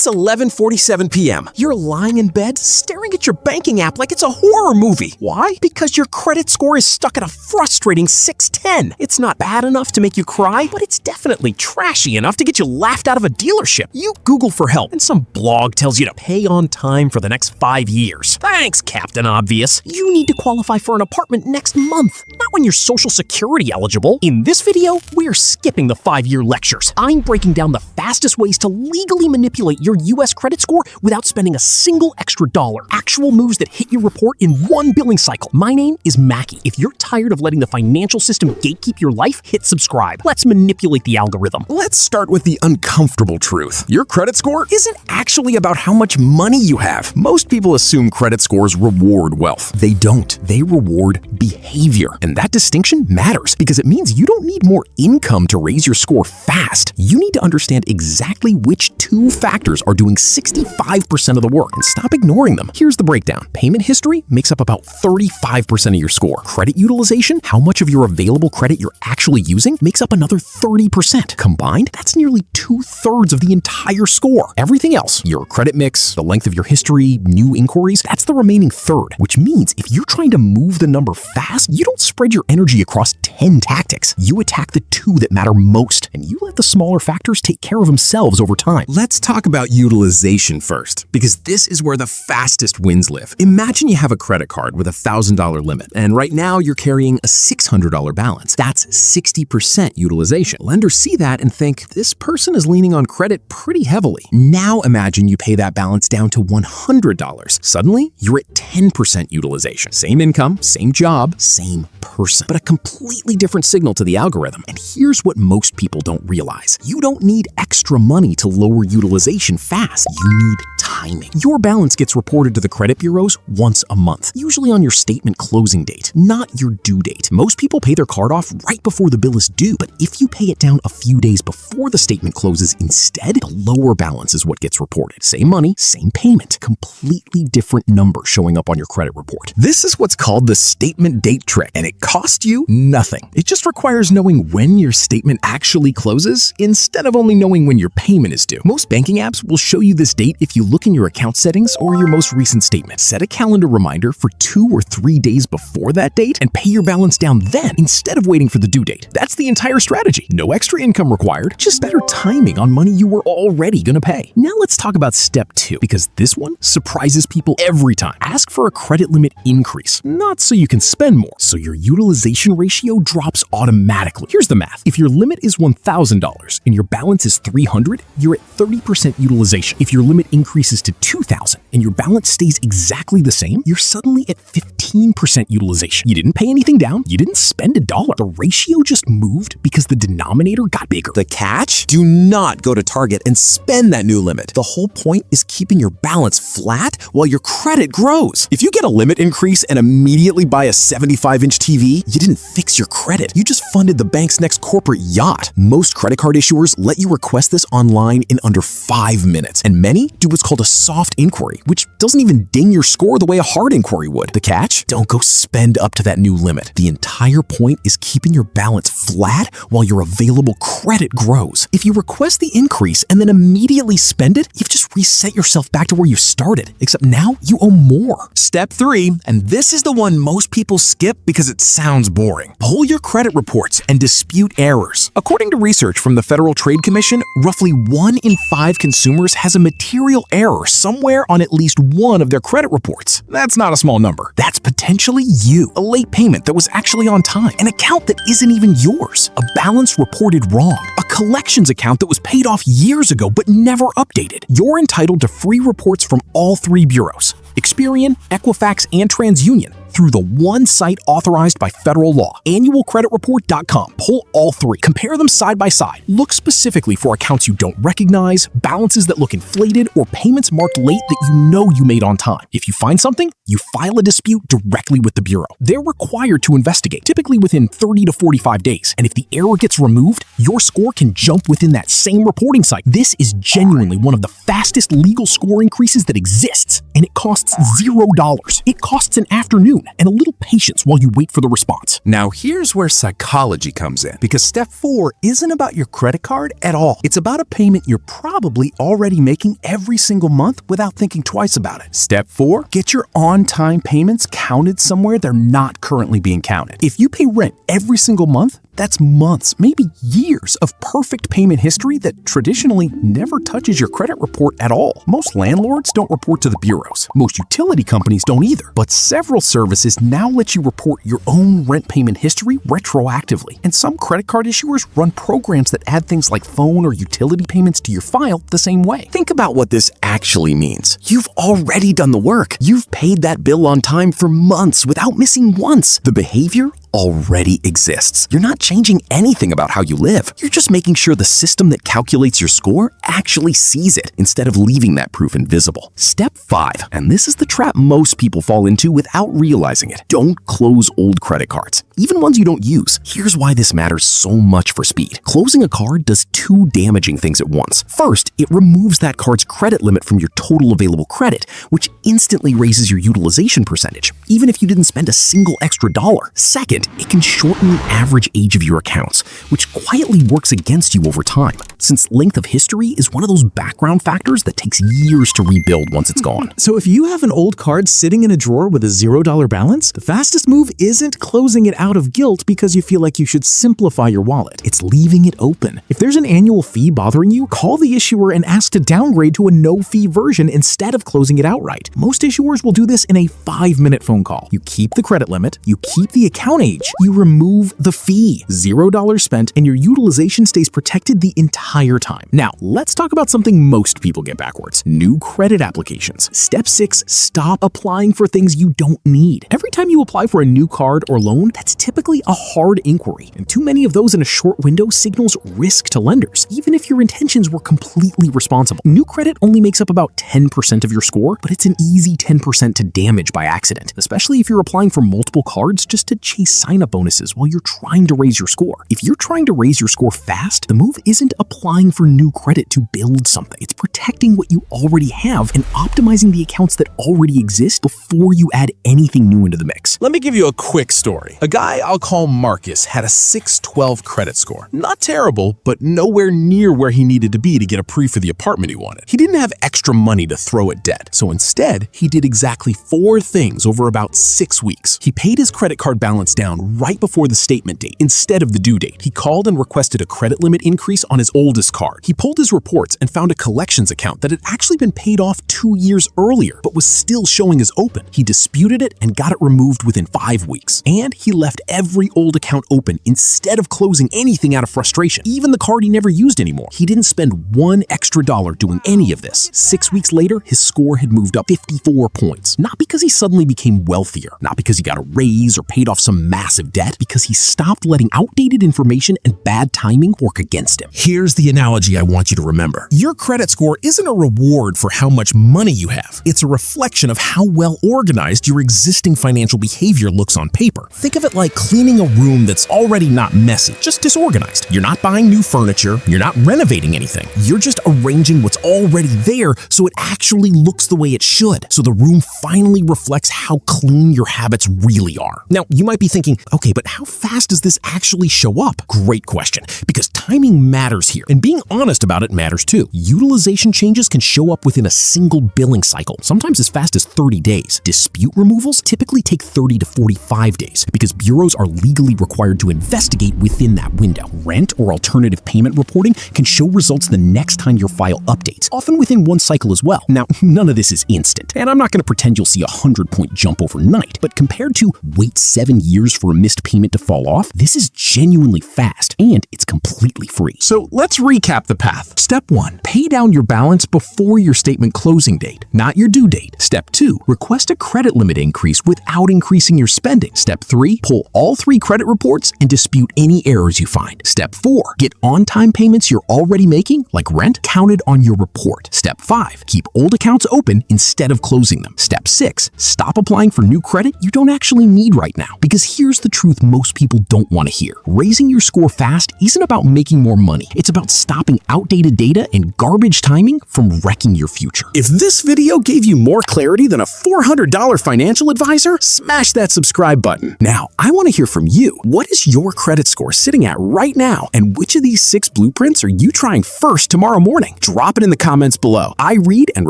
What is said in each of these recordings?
It's 11:47 p.m. You're lying in bed, staring at your banking app like it's a horror movie. Why? Because your credit score is stuck at a frustrating 610. It's not bad enough to make you cry, but it's definitely trashy enough to get you laughed out of a dealership. You Google for help, and some blog tells you to pay on time for the next 5 years. Thanks, Captain Obvious. You need to qualify for an apartment next month, not when you're Social Security eligible. In this video, we're skipping the 5-year lectures. I'm breaking down the fastest ways to legally manipulate your US credit score without spending a single extra dollar. Actual moves that hit your report in one billing cycle. My name is Macky. If you're tired of letting the financial system gatekeep your life, hit subscribe. Let's manipulate the algorithm. Let's start with the uncomfortable truth. Your credit score isn't actually about how much money you have. Most people assume credit scores reward wealth. They don't. They reward behavior. And that distinction matters because it means you don't need more income to raise your score fast. You need to understand exactly which two factors are doing 65% of the work and stop ignoring them. Here's the breakdown. Payment history makes up about 35% of your score. Credit utilization, how much of your available credit you're actually using, makes up another 30%. Combined, that's nearly 2/3 of the entire score. Everything else, your credit mix, the length of your history, new inquiries, that's the remaining third, which means if you're trying to move the number fast, you don't spread your energy across 10 tactics. You attack the two that matter most, and you let the smaller factors take care of themselves over time. Let's talk about utilization first, because this is where the fastest wins live. Imagine you have a credit card with a $1,000 limit, and right now you're carrying a $600 balance. That's 60% utilization. Lenders see that and think, this person is leaning on credit pretty heavily. Now imagine you pay that balance down to $100. Suddenly, you're at 10% utilization. Same income, same job, same person, but a completely different signal to the algorithm. And here's what most people don't realize. You don't need extra money to lower utilization fast. You need timing. Your balance gets reported to the credit bureaus once a month, usually on your statement closing date, not your due date. Most people pay their card off right before the bill is due, but if you pay it down a few days before the statement closes instead, the lower balance is what gets reported. Same money, same payment, completely different number showing up on your credit report. This is what's called the statement date trick, and it costs you nothing. It just requires knowing when your statement actually closes instead of only knowing when your payment is due. Most banking apps will show you this date if you look in your account settings or your most recent statement. Set a calendar reminder for 2 or 3 days before that date and pay your balance down then instead of waiting for the due date. That's the entire strategy. No extra income required, just better timing on money you were already gonna pay. Now let's talk about step 2, because this one surprises people every time. Ask for a credit limit increase, not so you can spend more, so your utilization ratio drops automatically. Here's the math. If your limit is $1,000 and your balance is $300, you're at 30% utilization. If your limit increases to $2,000 and your balance stays exactly the same, you're suddenly at 15% utilization. You didn't pay anything down, you didn't spend $1. The ratio just moved because the denominator got bigger. The catch? Do not go to Target and spend that new limit. The whole point is keeping your balance flat while your credit grows. If you get a limit increase and immediately buy a 75-inch TV, you didn't fix your credit. You just funded the bank's next corporate yacht. Most credit card issuers let you request this online in under 5 minutes, and many do what's called a soft inquiry, which doesn't even ding your score the way a hard inquiry would. The catch? Don't go spend up to that new limit. The entire point is keeping your balance flat while your available credit grows. If you request the increase and then immediately spend it, you've just reset yourself back to where you started, except now you owe more. Step 3, and this is the one most people skip because it sounds boring. Pull your credit reports and dispute errors. According to research from the Federal Trade Commission, roughly 1 in 5 consumers has a material error somewhere on at least one of their credit reports. That's not a small number. That's potentially you. A late payment that was actually on time. An account that isn't even yours. A balance reported wrong. A collections account that was paid off years ago but never updated. You're entitled to free reports from all 3 bureaus, Experian, Equifax, and TransUnion, through the one site authorized by federal law, annualcreditreport.com. Pull all 3. Compare them side by side. Look specifically for accounts you don't recognize, balances that look inflated, or payments marked late that you know you made on time. If you find something, you file a dispute directly with the bureau. They're required to investigate, typically within 30 to 45 days. And if the error gets removed, your score can jump within that same reporting cycle. This is genuinely one of the fastest legal score increases that exists, and it costs $0. It costs an afternoon. and a little patience while you wait for the response. Now here's where psychology comes in, because step 4 isn't about your credit card at all. It's about a payment you're probably already making every single month without thinking twice about it. Step 4, get your on-time payments counted somewhere they're not currently being counted. If you pay rent every single month, that's months, maybe years of perfect payment history that traditionally never touches your credit report at all. Most landlords don't report to the bureaus. Most utility companies don't either. But several services now let you report your own rent payment history retroactively. And some credit card issuers run programs that add things like phone or utility payments to your file the same way. Think about what this actually means. You've already done the work. You've paid that bill on time for months without missing once. The behavior already exists. You're not changing anything about how you live. You're just making sure the system that calculates your score actually sees it instead of leaving that proof invisible. Step 5, and this is the trap most people fall into without realizing it. Don't close old credit cards, even ones you don't use. Here's why this matters so much for speed. Closing a card does 2 damaging things at once. First, it removes that card's credit limit from your total available credit, which instantly raises your utilization percentage, even if you didn't spend a single extra dollar. Second, it can shorten the average age of your accounts, which quietly works against you over time, since length of history is one of those background factors that takes years to rebuild once it's gone. So if you have an old card sitting in a drawer with a $0 balance, the fastest move isn't closing it out of guilt because you feel like you should simplify your wallet. It's leaving it open. If there's an annual fee bothering you, call the issuer and ask to downgrade to a no-fee version instead of closing it outright. Most issuers will do this in a 5-minute phone call. You keep the credit limit, you keep the account age, you remove the fee. $0 spent, and your utilization stays protected the entire time. Now, let's talk about something most people get backwards: new credit applications. Step 6, stop applying for things you don't need. Every time you apply for a new card or loan, that's typically a hard inquiry, and too many of those in a short window signals risk to lenders, even if your intentions were completely responsible. New credit only makes up about 10% of your score, but it's an easy 10% to damage by accident, especially if you're applying for multiple cards just to chase sign-up bonuses while you're trying to raise your score. If you're trying to raise your score fast, the move isn't applying for new credit to build something. It's protecting what you already have and optimizing the accounts that already exist before you add anything new into the mix. Let me give you a quick story. A guy I'll call Marcus had a 612 credit score. Not terrible, but nowhere near where he needed to be to get a pre for the apartment he wanted. He didn't have extra money to throw at debt, so instead, he did exactly 4 things over about 6 weeks. He paid his credit card balance down right before the statement date instead of the due date. He called and requested a credit limit increase on his oldest card. He pulled his reports and found a collections account that had actually been paid off 2 years earlier, but was still showing as open. He disputed it and got it removed within 5 weeks. And he left every old account open instead of closing anything out of frustration, even the card he never used anymore. He didn't spend $1 extra doing any of this. 6 weeks later, his score had moved up 54 points. Not because he suddenly became wealthier, not because he got a raise or paid off some massive debt, because he stopped letting outdated information and bad timing work against him. Here's the analogy I want you to remember. Your credit score isn't a reward for how much money you have. It's a reflection of how well organized your existing financial behavior looks on paper. Think of it like cleaning a room that's already not messy, just disorganized. You're not buying new furniture, you're not renovating anything. You're just arranging what's already there so it actually looks the way it should. So the room finally reflects how clean your habits really are. Now, you might be thinking, okay, but how fast does this actually show up? Great question, because timing matters here, and being honest about it matters too. Utilization changes can show up within a single billing cycle, sometimes as fast as 30 days. Dispute removals typically take 30 to 45 days because bureaus are legally required to investigate within that window. Rent or alternative payment reporting can show results the next time your file updates, often within one cycle as well. Now, none of this is instant, and I'm not going to pretend you'll see a 100-point jump overnight, but compared to wait 7 years for a missed payment to fall off, this is genuinely fast, and it's completely free. So let's recap the path. Step 1, pay down your balance before your statement closing date, not your due date. Step 2, request a credit limit increase without increasing your spending. Step 3, pull all 3 credit reports and dispute any errors you find. Step 4, get on-time payments you're already making, like rent, counted on your report. Step 5, keep old accounts open instead of closing them. Step 6, stop applying for new credit you don't actually need right now, because here's here's the truth most people don't want to hear. Raising your score fast isn't about making more money. It's about stopping outdated data and garbage timing from wrecking your future. If this video gave you more clarity than a $400 financial advisor, smash that subscribe button. Now, I want to hear from you. What is your credit score sitting at right now? And which of these 6 blueprints are you trying first tomorrow morning? Drop it in the comments below. I read and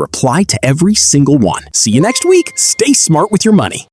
reply to every single one. See you next week. Stay smart with your money.